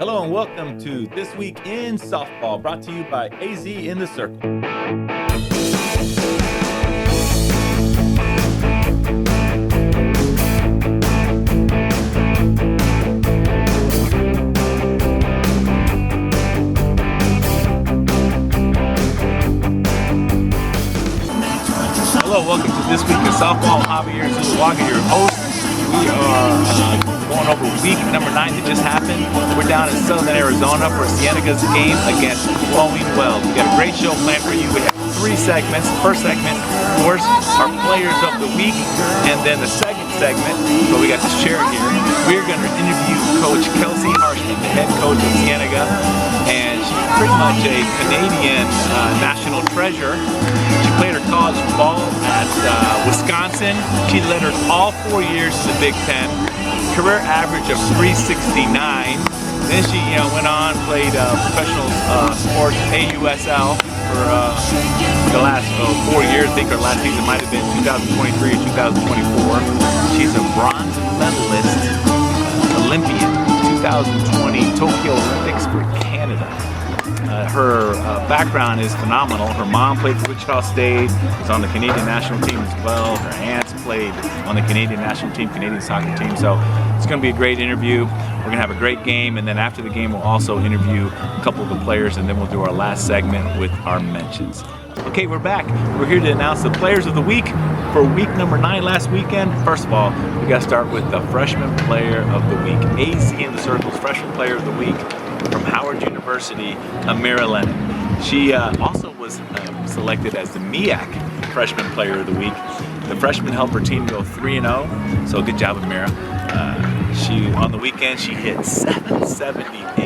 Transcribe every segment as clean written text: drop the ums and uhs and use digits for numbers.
Hello and welcome to This Week in Softball, brought to you by AZ in the Circle. Hello, welcome to This Week in Softball. Javier Zuluaga, your host. We are going over week number 9 that just happened. We're down in Southern Arizona for Cienega's game against Flowing Wells. We got a great show planned for you. We have 3 segments. First segment, of course, our players of the week, and then the second segment, so we got this chair here. We're going to interview Coach Kelsey Harshman, the head coach of Cienega, and she's pretty much a Canadian national treasure. She played her college ball at Wisconsin. She led her all 4 years to the Big Ten. Career average of 369. Then she went on, played professional sports, AUSL, for the last 4 years. I think her last season might have been 2023 or 2024. She's a bronze medalist, Olympian, 2020 Tokyo Olympics for Canada. Her background is phenomenal. Her mom played for Wichita State, was on the Canadian national team as well. Her aunts played on the Canadian national team, Canadian soccer team. So it's going to be a great interview. We're going to have a great game, and then after the game we'll also interview a couple of the players, and then we'll do our last segment with our mentions. Okay, we're back. We're here to announce the players of the week for week number 9 last weekend. First of all, we got to start with the freshman player of the week. AZ in the Circle's freshman player of the week from Howard University, Amirah Lenon. She also was selected as the MEAC freshman player of the week. The freshman helped her team go 3-0, so good job, Amirah. On the weekend, she hit 778,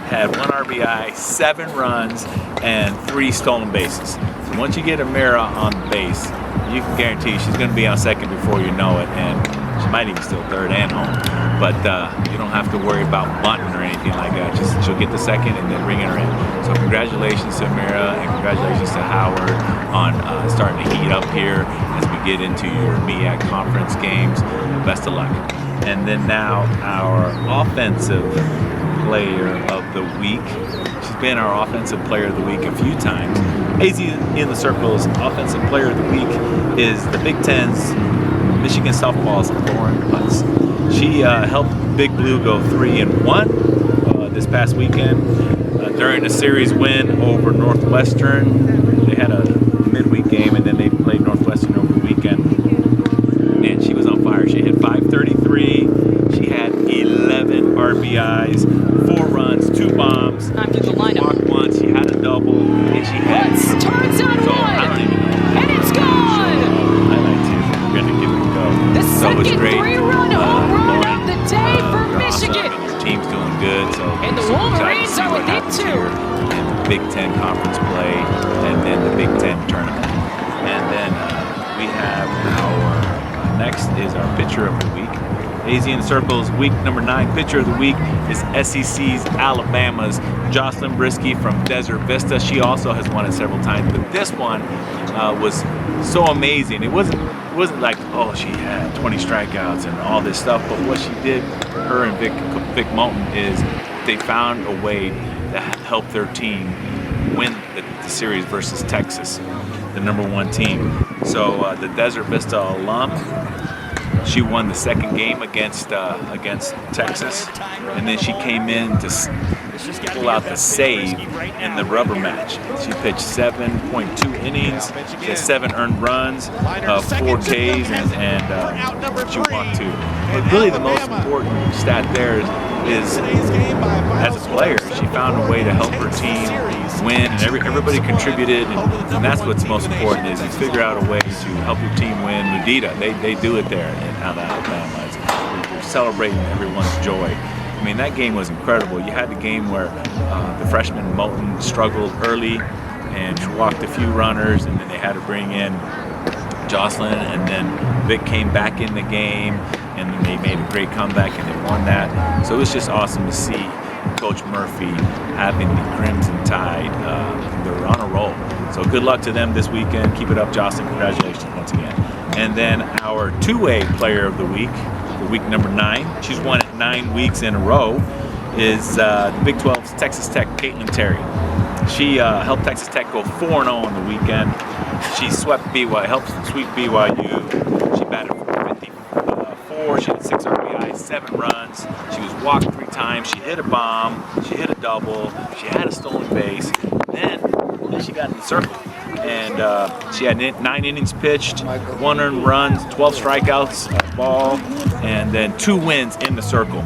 had 1 RBI, 7 runs, and 3 stolen bases. So once you get Amirah on the base, you can guarantee she's going to be on second before you know it, and she might even steal third and home. But you don't have to worry about bunting or anything like that. Just she'll get the second and then bringing her in. So congratulations to Amirah and congratulations to Howard on starting to heat up here as we get into your MEAC conference games. Best of luck. And then now our offensive player of the week. She's been our offensive player of the week a few times. AZ in the Circle's offensive player of the week is the Big Ten's Michigan softball's Lauren Putz. She helped Big Blue go 3-1 this past weekend during a series win over Northwestern. They had a midweek game and then they played Northwestern over the weekend. And she was on fire. She hit 533. She had 11 RBIs, 4 runs, 2 bombs. Time to the lineup. She walked once. She had a double, and she had. Putz turns on so one, I don't even know. and it's gone. Highlights here. We're going to give it a go. The So it was second great. 3-run home run Lauren, of the day for you're Michigan. awesome, and your team's doing good. So And the super excited to Wolverines see are what within happens 2. here in the Big Ten conference play, and then the Big Ten tournament. And then we have our next is our pitcher of the week. AZ in the Circle's week number 9 pitcher of the week is SEC's Alabama's Jocelyn Briski from Desert Vista. She also has won it several times, but this one was so amazing. It wasn't like, oh, she had 20 strikeouts and all this stuff, but what she did, her and Vic Moulton, is they found a way to help their team win the series versus Texas, the number 1 team. So the Desert Vista alum, she won the second game against Texas, and then she came in to pull out the save in the rubber match. She pitched 7.2 innings, she had 7 earned runs, 4 Ks, and she walked 2. But really the most important stat there is as a player, she found a way to help her team win, and everybody contributed, and that's what's most important, is you figure out a way to help your team win. Mudita, they do it there in Alabama. You're celebrating everyone's joy. I mean, that game was incredible. You had the game where the freshman Moulton struggled early and she walked a few runners, and then they had to bring in Jocelyn, and then Vic came back in the game, and then they made a great comeback and they won that. So it was just awesome to see Coach Murphy having the Crimson Tide. They're on a roll. So good luck to them this weekend. Keep it up, Jocelyn. Congratulations once again. And then our 2A player of the week for week number 9. She's won it 9 weeks in a row. is the Big 12's Texas Tech Kaitlyn Terry. She helped Texas Tech go 4-0 on the weekend. She swept BYU, helped sweep BYU. She batted for 54. She had 6 RBIs, 7 runs. She was walked 3 times. She hit a bomb. She hit a double. She had a stolen base. Then she got in the circle. And she had 9 innings pitched, 1 earned runs, 12 strikeouts, a ball, and then 2 wins in the circle.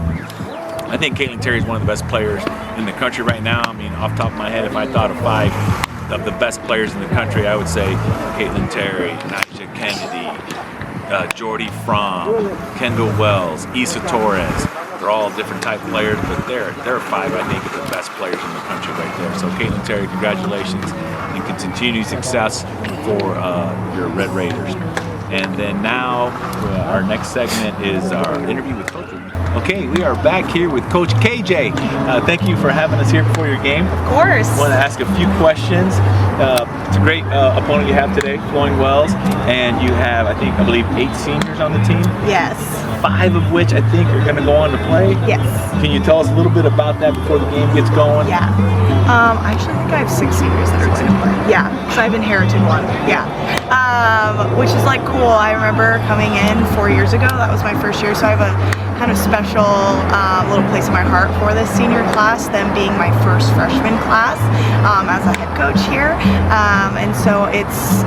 I think Kaitlyn Terry is one of the best players in the country right now. I mean, off the top of my head, if I thought of 5 of the best players in the country, I would say Kaitlyn Terry, Nyjah Kennedy, Jordy Fromm, Kendall Wells, Issa Torres. They're all different type of players, but they're 5, I think, of the best players in the country right there. So Kaitlyn Terry, congratulations, and continued success for your Red Raiders. And then now, our next segment is our interview with Coach. Okay, we are back here with Coach KJ. Thank you for having us here before your game. Of course. I want to ask a few questions. It's a great opponent you have today, Flowing Wells, and you have, I believe, 8 seniors on the team. Yes. 5 of which I think are going to go on to play. Yes. Can you tell us a little bit about that before the game gets going? Yeah. I actually think I have 6 seniors that are going to play. Yeah. So I've inherited 1. Yeah. Which is like cool. I remember coming in 4 years ago. That was my first year. So I have a kind of special little place in my heart for this senior class, them being my first freshman class as a head coach here. And so it's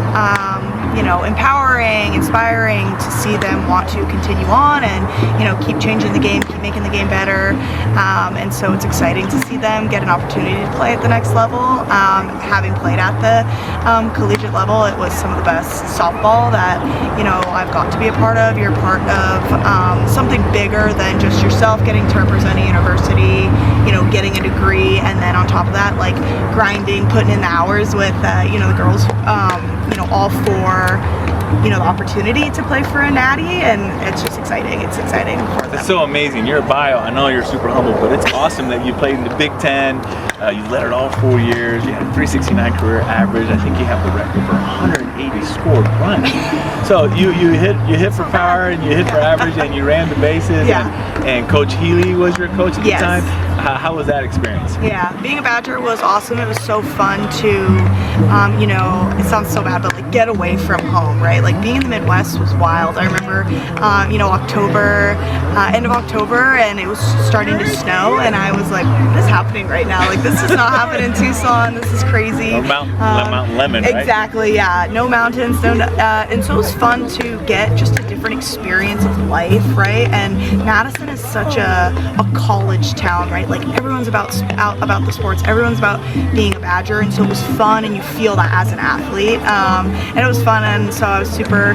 empowering, inspiring to see them want to continue on and, keep changing the game, keep making the game better. And so it's exciting to see them get an opportunity to play at the next level. Having played at the collegiate level, it was some of the best softball that, I've got to be a part of. You're part of something bigger than just yourself getting to represent a university, getting a degree, and then on top of that, like grinding, putting in the hours with, the girls, all for, the opportunity to play for a natty, and it's just exciting. It's exciting for them. It's so amazing. Your bio, I know you're super humble, but it's awesome that you played in the Big Ten. You led it all 4 years. You had a 369 career average. I think you have the record for 180 scored runs. So you hit for power and you hit for average and you ran the bases. Yeah. And Coach Healy was your coach at the Yes. time. How was that experience? Yeah, being a Badger was awesome. It was so fun to, it sounds so bad, but like get away from home, right? Like being in the Midwest was wild. I remember, October, end of October, and it was starting to snow, and I was like, what is happening right now? Like this does not happen in Tucson. This is crazy. Oh, Mount Lemon, right? Exactly, yeah. No mountains, and so it was fun to get just a different experience of life, right? And Madison is such a college town, right? Like everyone's about the sports, everyone's about being a Badger, and so it was fun, and you feel that as an athlete, and it was fun, and so I was super,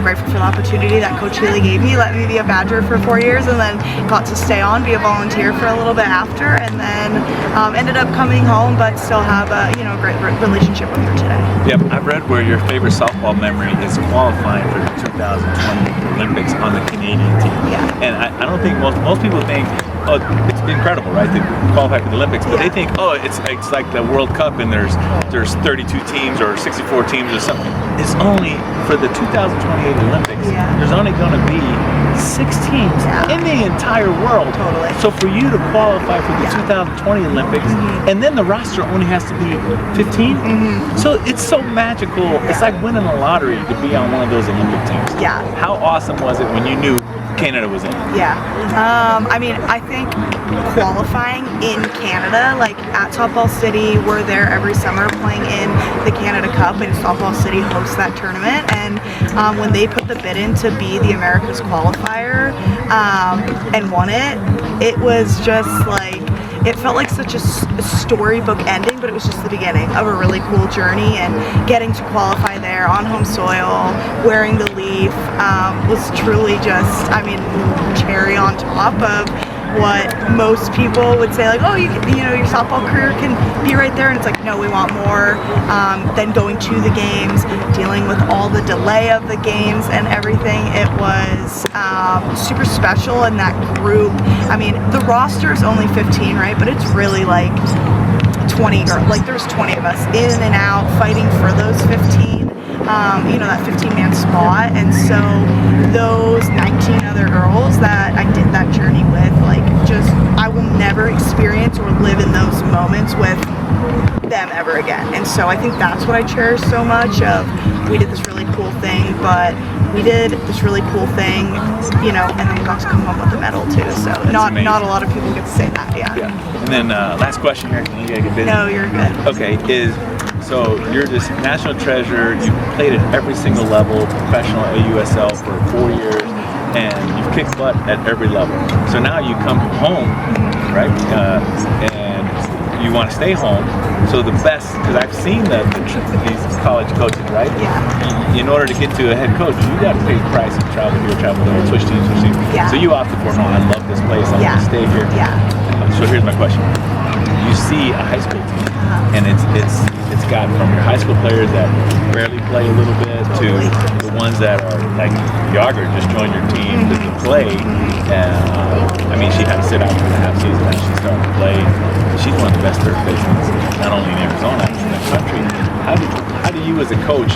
grateful for the opportunity that Coach Healy gave me, let me be a Badger for 4 years, and then got to stay on, be a volunteer for a little bit after, and then ended up coming home, but still have a great relationship with her today. Yep, I've read where your favorite softball memory is qualifying for the 2020 Olympics on the Canadian team. Yeah. And I don't think most people think, oh, it's incredible, right, to qualify for the Olympics, but they think, oh, it's like the World Cup and there's 32 teams or 64 teams or something. It's only for the 2028 Olympics. Yeah. There's only going to be 6 teams in the entire world. Totally. So for you to qualify for the 2020 Olympics, and then the roster only has to be 15, so it's so magical. It's like winning a lottery to be on one of those Olympic teams. Yeah. How awesome was it when you knew Canada was in? Yeah. I think qualifying in Canada, like at Softball City, we're there every summer playing in the Canada Cup, and Softball City hosts that tournament. And when they put the bid in to be the America's qualifier and won it, it was just like, it felt like such a storybook ending, but it was just the beginning of a really cool journey, and getting to qualify there on home soil, wearing the leaf, was truly just, cherry on top of what most people would say, like, oh, your softball career can be right there, and it's like, no, we want more. Then going to the games, dealing with all the delay of the games and everything, it was super special. And that group, the roster is only 15, right? But it's really like 20 girls, like there's 20 of us in and out fighting for those 15. That 15-man spot, and so those 19 other girls that I did that journey with, like, I will never experience or live in those moments with them ever again. And so I think that's what I cherish so much of, we did this really cool thing, but we did this really cool thing, you know, and then we got to come home with a medal too. So not a lot of people get to say that, yeah. And then last question here, you gotta get busy. No, you're good. Okay, so you're this national treasure, you played at every single level, professional AUSL for 4 years, and you've kicked butt at every level. So now you come home, right, and you want to stay home. So the best, because I've seen these college coaches, right? Yeah. In order to get to a head coach, you got to pay the price and travel here, travel there, switch teams. Yeah. So you opted for, no, I love this place, I want to stay here. Yeah. So here's my question. You see a high school team, and it's got from your high school players that barely play a little bit to the ones that are like Yarger just joined your team to play. I mean, she had to sit out for the half season and she started to play. She's one of the best third basemen, not only in Arizona, but in the country. How do you as a coach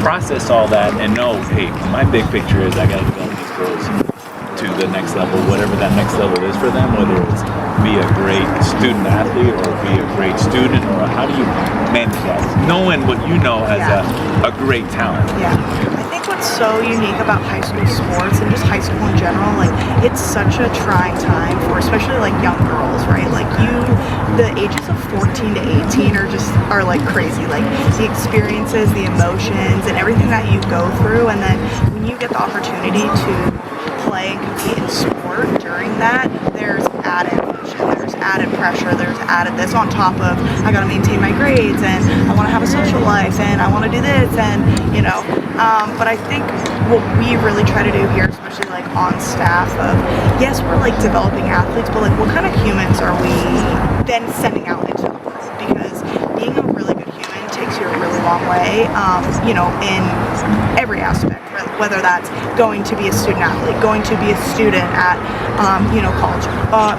process all that and know, hey, my big picture is I got to develop these girls to the next level, whatever that next level is for them, whether it's be a great student athlete or be a great student, or how do you manage that? Knowing what you know as a great talent. Yeah. I think what's so unique about high school sports and just high school in general, like it's such a trying time for especially like young girls, right? Like the ages of 14 to 18 are like crazy. Like the experiences, the emotions, and everything that you go through, and then when you get the opportunity to play and compete in sport during that, there's added emotion, there's added pressure, there's added this on top of I gotta maintain my grades and I want to have a social life and I want to do this and you know. But I think what we really try to do here, especially like on staff, of yes, we're like developing athletes, but like what kind of humans are we then sending out into the world? Because being a really good human takes you a really long way, you know, in every aspect. Whether that's going to be a student athlete, going to be a student at, you know, college.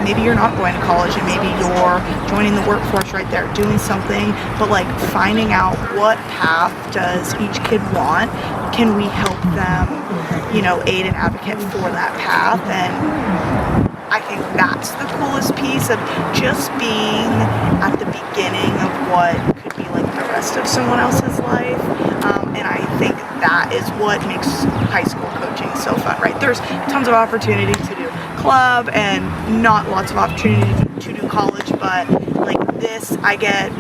Maybe you're not going to college and maybe you're joining the workforce right there, doing something, but like finding out what path does each kid want. Can we help them, you know, aid and advocate for that path? And I think that's the coolest piece of just being at the beginning of what could be like the rest of someone else's life. And I think that is what makes high school coaching so fun, right? There's tons of opportunity to do club and not lots of opportunity to do college, but like this, I get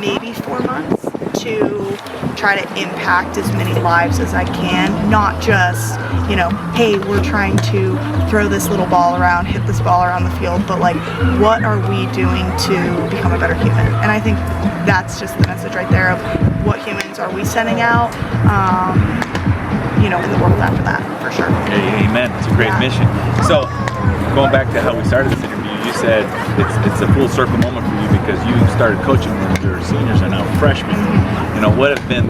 maybe 4 months to try to impact as many lives as I can, not just, you know, hey, we're trying to throw this little ball around, hit this ball around the field, but like, what are we doing to become a better human? And I think that's just the message right there of what humans are we sending out, you know, in the world after that, for sure. Amen. It's a great mission. So, going back to how we started this interview, you said it's a full circle moment for you because you started coaching when your seniors are now freshmen. You know, what have been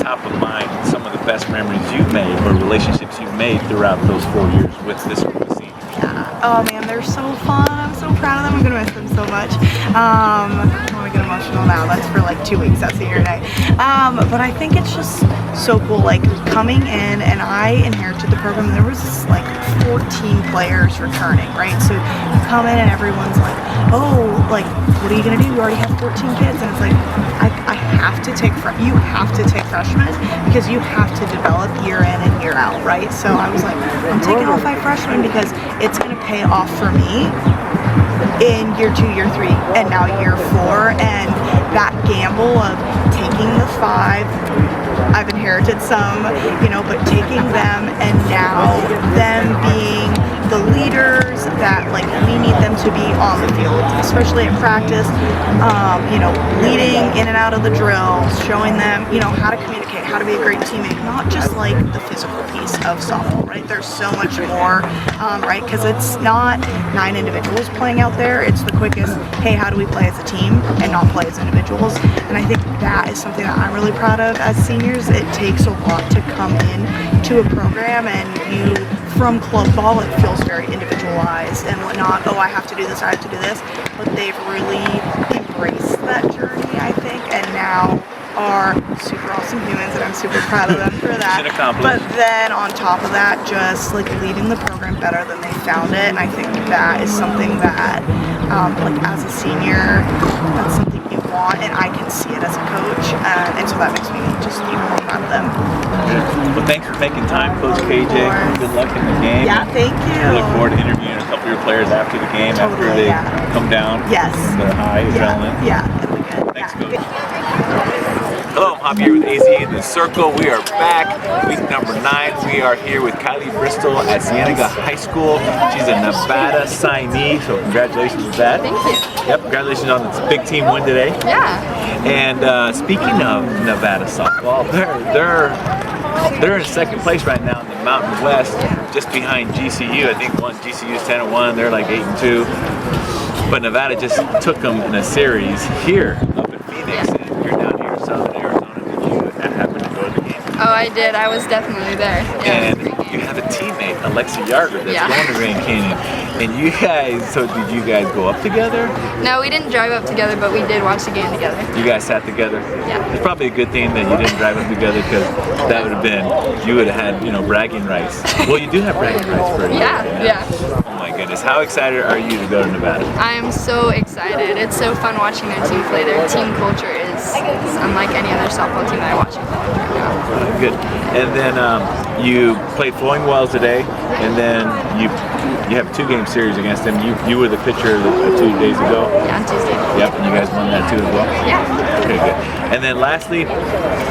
top of mind, some of the best memories you've made or relationships you've made throughout those 4 years with this group of seniors? Yeah. Oh man, they're so fun. I'm so proud of them. I'm gonna miss them so much. I want to get emotional now. That's for like 2 weeks. That's senior day. But I think it's just so cool. Like coming in, and I inherited the program. There was like 14 players returning, right? So you come in and everyone's like, oh, like what are you gonna do? You already have 14 kids, and it's like I have to take you have to take freshmen because you have to develop year in and year out, right? So I was like, I'm taking all 5 freshmen because it's gonna pay off for me in year 2, year 3, and now year 4, and that gamble of taking the 5, I've inherited some, you know, but taking them and now them being the leaders that like we need them to be on the field, especially at practice, you know, leading in and out of the drills, showing them, you know, how to communicate, how to be a great teammate, not just like the physical piece of softball, right? There's so much more, right? Because it's not 9 individuals playing out there. It's the quickest, hey, how do we play as a team and not play as individuals? And I think that is something that I'm really proud of as seniors. It takes a lot to come in to a program, and you, from club ball, it feels very individualized and whatnot. Oh, I have to do this, I have to do this. But they've really embraced that journey, I think, and now are super awesome humans, and I'm super proud of them for that. Mission accomplished. But then on top of that, just like leading the program better than they found it, and I think that is something that, like as a senior, that's something you want, and I can see it as a coach, and so that makes me just even more proud of them. Well, thanks for making time, Coach KJ. Good luck in the game. Yeah, thank you. We look forward to interviewing a couple of your players after the game, after they come down. Yes. They're high, adrenaline. Yeah, it'll be good. Thanks, Coach. Hello, I'm Javier with AZ in the Circle. We are back, week number 9. We are here with Kylie Bristol at Cienega High School. She's a Nevada signee, so congratulations with that. Thank you. Yep, congratulations on the big team win today. Yeah. And speaking of Nevada softball, they're in second place right now in the Mountain West, just behind GCU. I think GCU is 10-1. They're like 8-2. But Nevada just took them in a series here up in Phoenix. And you're down here in Southern Arizona. Did you happen to go to the game? Oh, I did. I was definitely there. Yeah, And you have a teammate, Alexa Yarger, that's Yeah. going to Grand Canyon. And you guys, so did you guys go up together? No, we didn't drive up together, but we did watch the game together. You guys sat together? Yeah. It's probably a good thing that you didn't drive up together, because that would have been, you would have had, bragging rights. Well, you do have bragging rights for you. Yeah. Oh my goodness. How excited are you to go to Nevada? I'm so excited. It's so fun watching their team play. Their team culture is unlike any other softball team that I watch in college right now. Good. And then you played Flowing Wells today, and then you have a 2-game series against them. You were the pitcher 2 days ago. Yeah, on Tuesday. Yep, and you guys won that too as well? Yeah. Okay, good. And then lastly,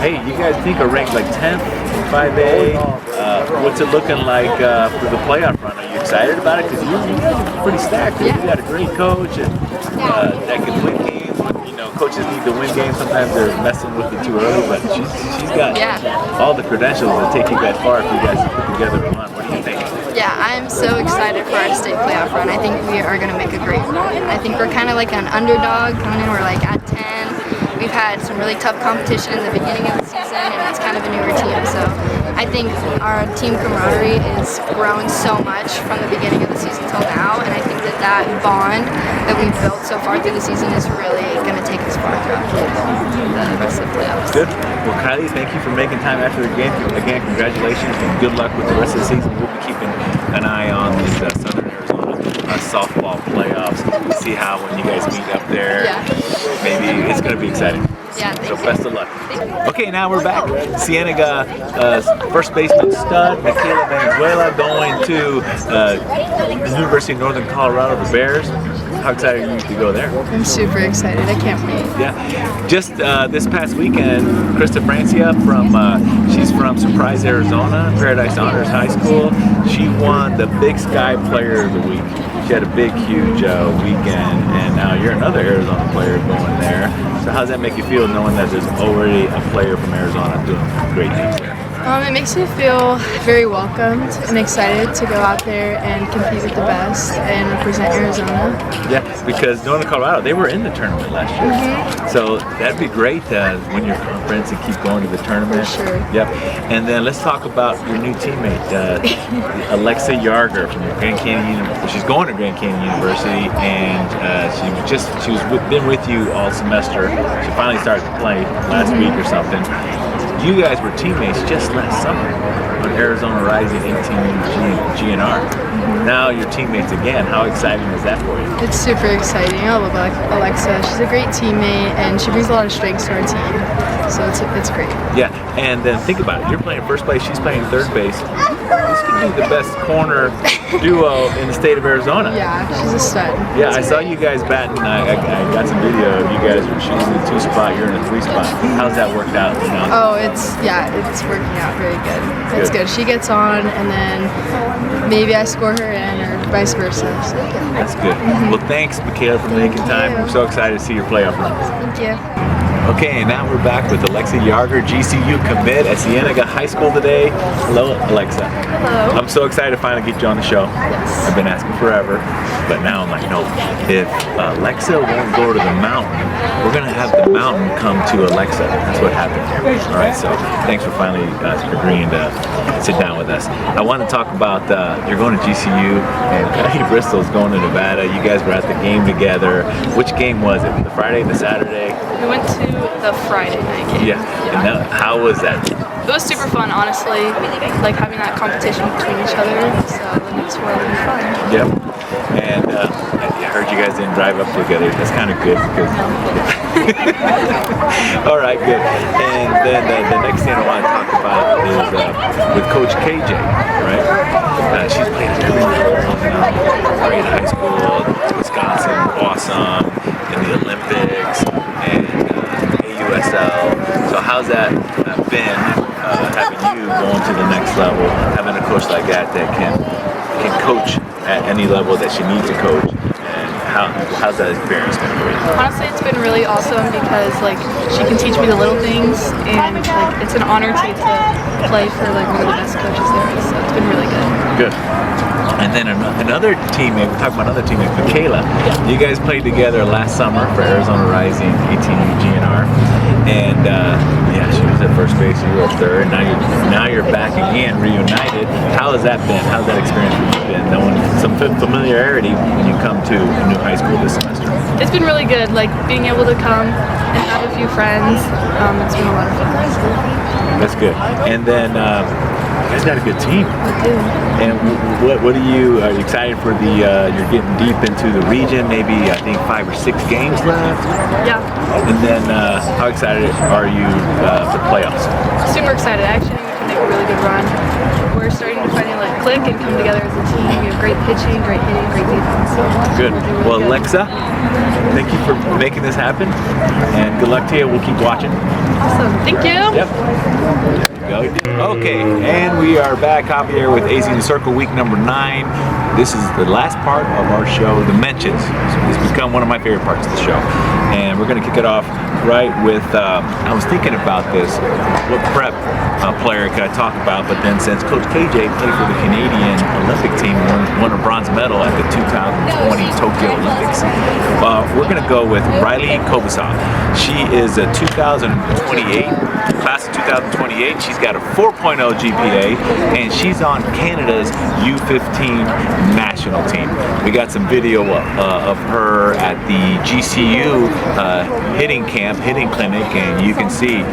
hey, you guys think are ranked like 10th in 5A. What's it looking like for the playoff run? Are you excited about it? Because you guys are pretty stacked. Yeah. You got a great coach and that can win games. Coaches need to win games. Sometimes they're messing with it too early, but she's got all the credentials to take you guys far if you guys put together a run. What do you think? Yeah, I'm so excited for our state playoff run. I think we are going to make a great run. I think we're kind of like an underdog coming in. We're like at 10. We've had some really tough competition in the beginning of the season, and it's kind of a newer team. So I think our team camaraderie is grown so much from the beginning of the season till now, and I think that bond that we've built so far through the season is really going to take us far throughout the rest of the playoffs. Good. Well, Kylie, thank you for making time after the game. Again, congratulations and good luck with the rest of the season. We'll be keeping an eye on these Southern Arizona softball playoffs. We'll see how when you guys meet up there, maybe it's going to be exciting. Yeah, so best of luck. Okay, now we're back. Cienega first baseman stud, Micaela Valenzuela, going to the University of Northern Colorado, the Bears. How excited are you to go there? I'm super excited. I can't wait. Yeah. Just this past weekend, Krista Fracia she's from Surprise, Arizona, Paradise Honors High School. She won the Big Sky Player of the Week. She had a big, huge weekend, and now you're another Arizona player going there. So how does that make you feel, knowing that there's already a player from Arizona doing great things there? It makes me feel very welcomed and excited to go out there and compete with the best and represent Arizona. Yeah, because Northern Colorado, they were in the tournament last year. So that'd be great to win your conference and keep going to the tournament. For sure. Yep. And then let's talk about your new teammate, Alexa Yarger from Grand Canyon University. She's going to Grand Canyon University, and she's been with you all semester. She finally started to play last week or something. You guys were teammates just last summer on Arizona Rising 18 GNR. Now you're teammates again. How exciting is that for you? It's super exciting. I love Alexa. She's a great teammate and she brings a lot of strengths to our team. So it's great. Yeah, and then think about it. You're playing first base, she's playing third base. This could be the best corner duo in the state of Arizona. Yeah, she's a stud. Yeah, I saw you guys batting. I got some video of you guys. She's in the 2 spot, you're in the 3 spot. How's that worked out? Oh, it's working out very good. It's good. She gets on, and then maybe I score her in, or vice versa. So, yeah. That's good. Well, thanks, Micaela, for making time. We're so excited to see your playoff run. Thank you. Okay, and now we're back with Alexa Yarger, GCU commit at Cienega High School today. Hello, Alexa. Hello. I'm so excited to finally get you on the show. Yes. I've been asking forever, but now I'm like, no. If Alexa won't go to the mountain, we're gonna have the mountain come to Alexa. That's what happened. All right, so thanks for finally agreeing to sit down with us. I want to talk about you're going to GCU, and Kylie Bristol is going to Nevada. You guys were at the game together. Which game was it? The Friday, the Saturday? We went to the Friday night game. Yeah. And how was that? It was super fun, honestly. Like having that competition between each other. So the next one will be fun. Yep. And I heard you guys didn't drive up together. That's kind of good because. All right, good. And then the next thing I want to talk about is with Coach KJ, right? She's played at every level. Great high school, Wisconsin, awesome, in the Olympics, and AUSL. So how's that been, having you going to the next level, having a coach like that can coach at any level that she needs to coach? How's that experience been for you? Honestly, it's been really awesome because like she can teach me the little things, and like it's an honor to play for like one of the best coaches there is. So it's been really good. Good. And then another teammate, we're talking about another teammate, Micaela. You guys played together last summer for Arizona Rising, 18U GNR. And yeah, she was at first base, you were at third. Now you're back again, reunited. How has that been? How's that experience for you been? Knowing some familiarity when you come to a new high school this semester. It's been really good, like being able to come and have a few friends. It's been a lot of fun. That's good. And then you guys got a good team. We do. And what are you excited for the, you're getting deep into the region, maybe I think 5 or 6 games left? Yeah. And then how excited are you for playoffs? Super excited. Actually, we can make a really good run. We're starting to finally like click and come together as a team. We have great pitching, great hitting, great defense. So good. Really Well, good. Alexa, thank you for making this happen. And good luck to you. We'll keep watching. Awesome. Thank you. Yep. Okay, and we are back, Javier, with AC in the Circle, week number 9. This is the last part of our show, the mentions. It's become one of my favorite parts of the show. And we're going to kick it off right with, I was thinking about this, what prep player could I talk about, but then since Coach KJ played for the Canadian Olympic team, won a bronze medal at the 2020 Tokyo Olympics, we're going to go with Rylee Kobasew. She is a 2028, class of 2028. She's got a 4.0 GPA, and she's on Canada's U15 national team. We got some video of her at the GCU hitting camp, hitting clinic, and you can see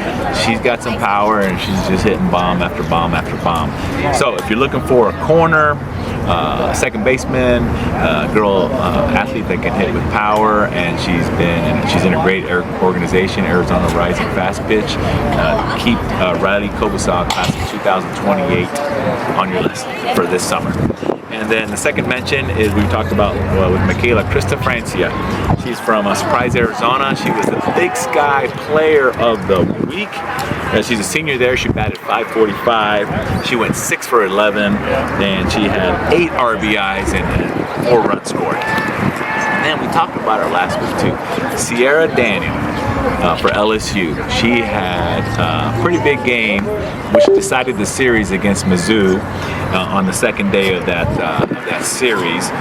she's got some power, and she's just hitting bomb after bomb after bomb. So if you're looking for a corner, second baseman, girl athlete that can hit with power, and she's in a great organization, Arizona Rising Fast Pitch. Keep Rylee Kobasew, class of 2028, on your list for this summer. And then the second mention is we talked about with Micaela, Krista Fracia. She's from Surprise, Arizona. She was the Big Sky Player of the Week. She's a senior there. She batted .545. She went 6 for 11, and she had 8 RBIs and 4 runs scored. And then we talked about her last week too. Sierra Daniel for LSU. She had a pretty big game, which decided the series against Mizzou on the second day of that series.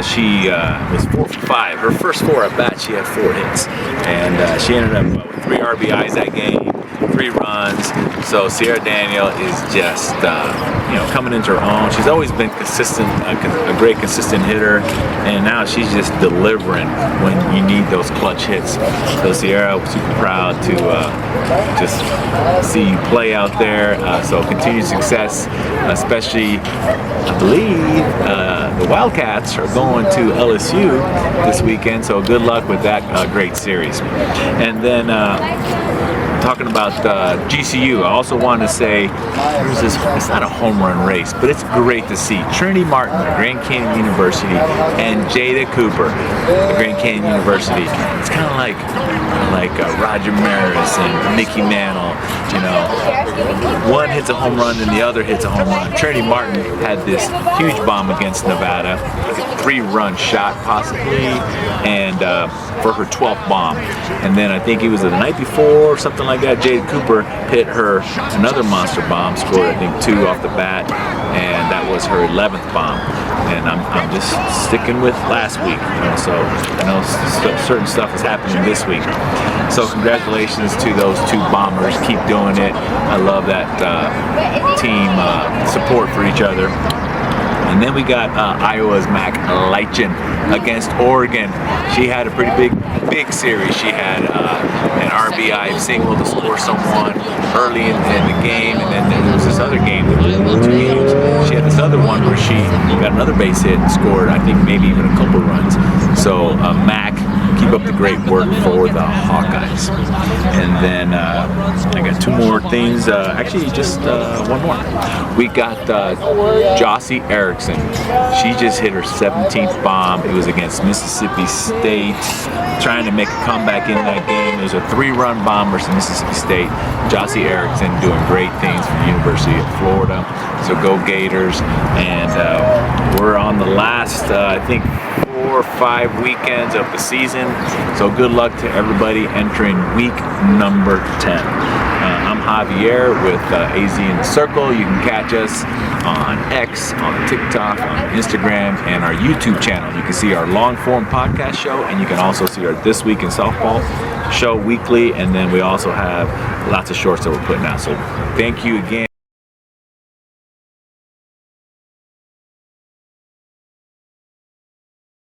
She was 4 for 5. Her first 4 at bat, she had 4 hits, and she ended up with 3 RBIs that game, 3 runs. So Sierra Daniel is just coming into her own. She's always been consistent, a great consistent hitter, and now she's just delivering when you need those clutch hits. So Sierra, super proud to just see you play out there. So continued success, especially I believe the Wildcats are going to LSU this weekend. So good luck with that great series. And then talking about GCU, I also want to say there's this, it's not a home run race, but it's great to see Trinity Martin of Grand Canyon University and Jada Cooper of Grand Canyon University. It's kind of like Roger Maris and Mickey Mantle, one hits a home run and the other hits a home run. Trinity Martin had this huge bomb against Nevada, like a 3-run shot possibly, and for her 12th bomb. And then I think it was the night before or something like that, Jada Cooper hit her another monster bomb, scored I think 2 off the bat, and that was her 11th bomb. And I'm just sticking with last week, so I know certain stuff is happening this week. So congratulations to those 2 bombers. Keep doing it. I love that team support for each other. And then we got Iowa's Leitgen against Oregon. she had a pretty big series. She had an RBI single to score someone early in the game, and then there was this other game, there were 2 games. She had this other one where she got another base hit and scored, I think maybe even a couple runs. So Mac, keep up the great work for the Hawkeyes. And then I got 2 more things. Actually, just one more. We got Jocey Erickson. She just hit her 17th bomb. It was against Mississippi State, trying to make a comeback in that game. It was a 3-run bomb versus Mississippi State. Jocey Erickson doing great things for the University of Florida. So go Gators. And we're on the last, I think, 4 or 5 weekends of the season. So good luck to everybody entering week number 10. I'm Javier with AZ in the Circle. You can catch us on X, on TikTok, on Instagram, and our YouTube channel. You can see our long-form podcast show, and you can also see our This Week in Softball show weekly, and then we also have lots of shorts that we're putting out. So thank you again.